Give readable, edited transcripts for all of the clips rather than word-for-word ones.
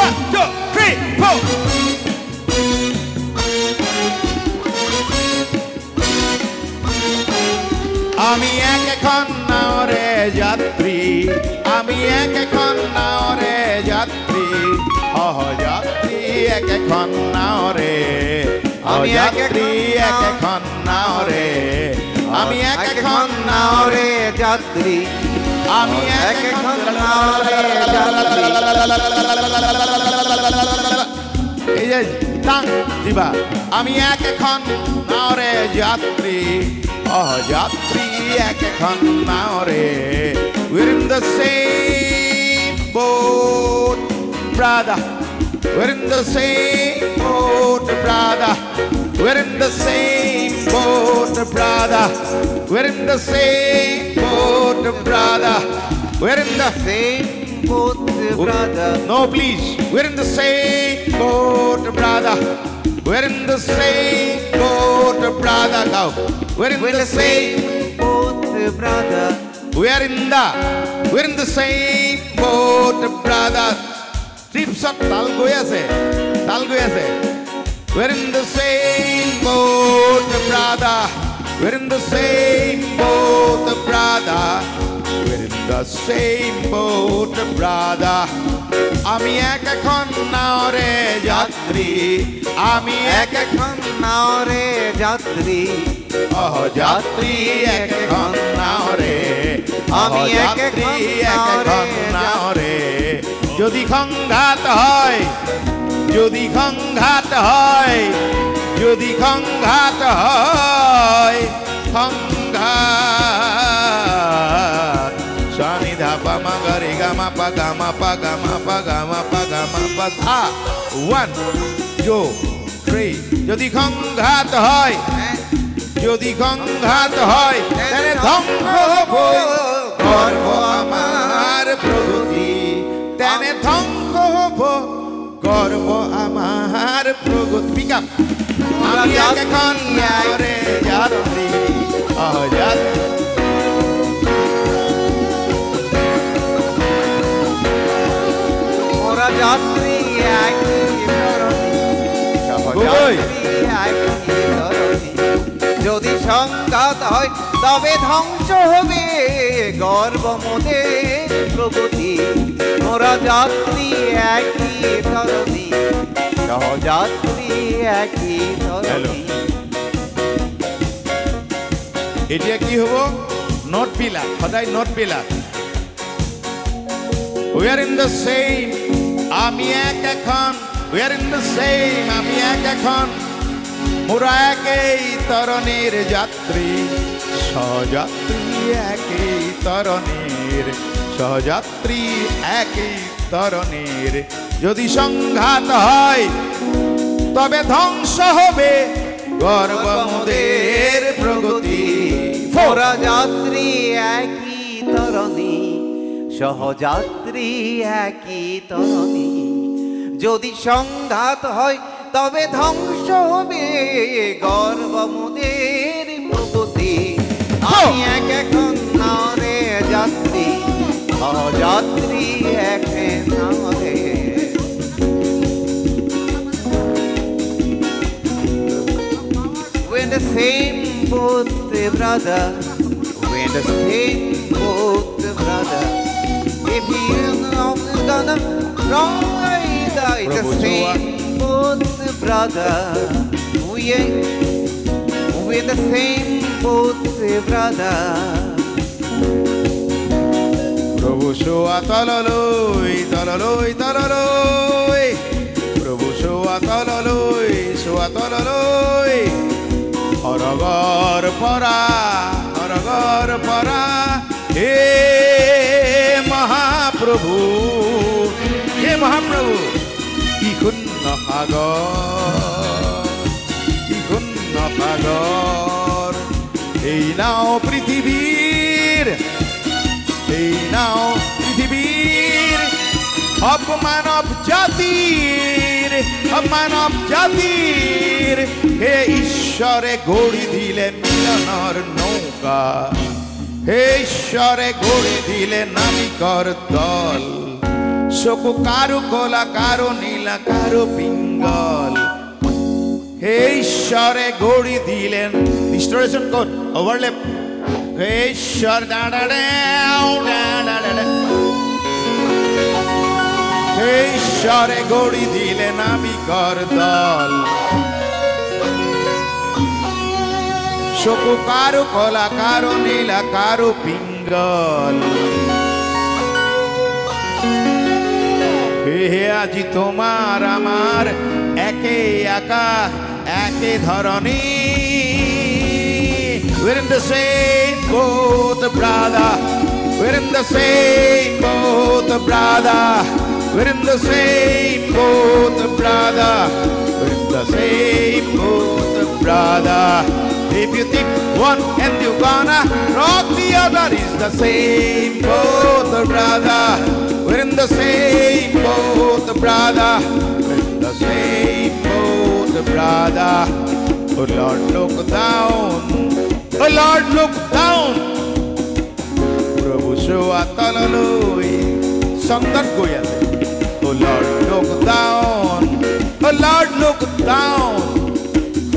1 2 3 4 আমি এখন নাওরে যাত্রী আমি এখন নাওরে যাত্রী যাত্রী এখন নাওরে আমি যাত্রী এখন নাওরে আমি এখন নাওরে যাত্রী আমি এখন নাওরে যাত্রী এই যে টাং দিবা আমি এখন নাওরে যাত্রী যাত্রী এখন Naorem we're in the same boat brother we're in the same boat brother we're in the same boat brother we're in the same boat brother we're in the same boat brother no please we're in the same boat brother we're in the same boat brother go we're in the same boat brother we're in the same boat brother tripshot tal goi ase we're in the same boat brother we're in the same boat brother we're in the same boat brother আমি এখন নাওরে যাত্রী আমি এখন নাওরে যাত্রী যাত্রী এখন নাওরে আমি এখন নাওরে যদি সংঘাত হয় যদি সংঘাত হয় যদি সংঘাত হয় সংঘাত সানি ধাপা মা গরে গামা পা গামা পা গামা পা গামা পা গামা পা ধা 1 2 3 যদি সংঘাত হয় যদি সংঘাত হয় তাহলে ধ্বংস হব গর্ব আমার প্রগতি তেনে ধ্বংস হব গর্ব আমার প্রগতি পিকআপ আমি এখন নাওরে যাত্রী যাত্রী ওরা যাত্রী যদি সংঘাত হয় তবে ধ্বংস হবে গর্ব মোদের প্রগতি মোরা যাত্রী একই ধরনী সহযাত্রী একই ধরনী এতিয়া কি হব নোট পিলার সদায় note pillar we are in the same আমি এখন we are in the same আমি এখন মোরা একই তরণীর যাত্রী সহযাত্রী একই তরণীর সহযাত্রী একই তরণীর যদি সংঘাত হয় তবে ধ্বংস হবে গর্ব মোদের প্রগতি মোরা যাত্রী একই তরণী সহযাত্রী একই তরণী যদি সংঘাত হয় তবে ধ্বংস হবে গর্ব মোদের প্রগতি আমি এখন নাওরে যাত্রী সহযাত্রী এক Naorem we're in the same boat brother we're in the same boat brother if you're not gonna wrong either it's the same boat brother we're the same boat brother প্রভু সোয়া তললই তললই তললই প্রভু সোয়া তললই হরগর পরা হে মহাপ্রভু কি শূন্য সাগর এই নাও পৃথিবীর মানব জাতির হে ঈশ্বরে গড়ি দিলে মিলনের নৌকা হে ঈশ্বরে গড়ি দিলে নাবিকর দল চকু কাৰো কলা কাৰো নীলা কাৰো পিঙ্গল হে ঈশ্বৰে গঢ়ি দিলেন ডিস্টৰেশন কোড ওভাৰলেপ হে ঈশ্বৰ হে ঈশ্বৰে গঢ়ি দিলেন নাবিকৰ দল চকু কাৰো কলা কাৰো নীলা কাৰো পিঙ্গল হে আজি তোমার আমার একে আকাশ একে ধরনী we're in the same boat brother we're in the same boat brother we're in the same boat brother we're in the same boat brother if you think one and you gonna rock the other is the same boat brother we're in the same boat brother we're in the same boat brother oh Lord look down oh Lord look down Prabhu showa talaloi sangat goyal oh Lord look down oh Lord look down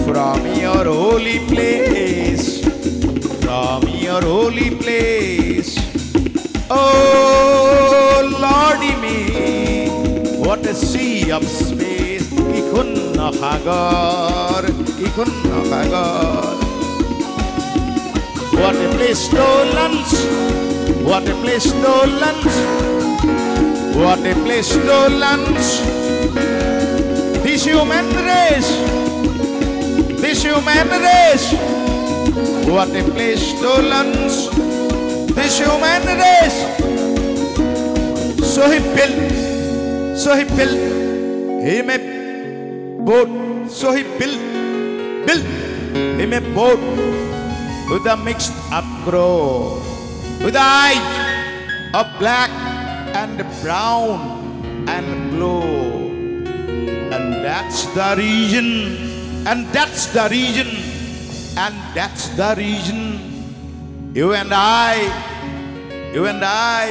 from your holy place from your holy place oh Lordy me what a sea of space ikunna hagar what a place to lunch what a place to lunch what a place to lunch this human race what a place to lunch this human race so he built him a boat so he built him a boat with a mixed up crow with eyes of black and brown and blue and that's the reason you and I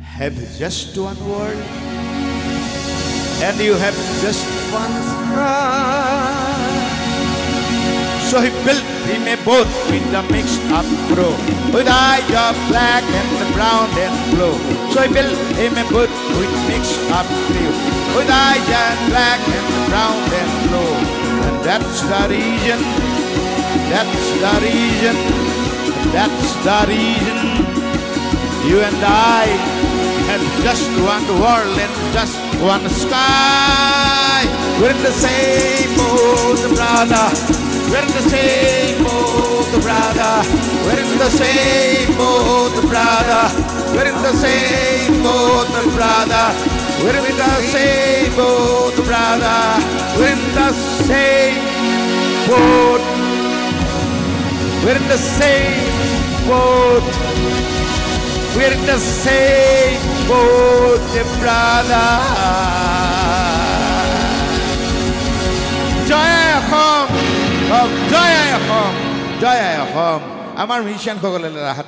have just one world and you have just one sky so he built him a boat with a mixed up crow with eyes of black and brown and blue so he built him a boat with mixed up crew with eyes of black and brown and blue and that's the reason you and I have just one world and just one sky we're in the same boat brother we're in the same boat brother we're in the same boat brother we're in the same boat brother we're in the same boat brother we're in the same boat we're in the same boat we're in the same boat brother জয় অসম আমাৰ mission সকলে হাত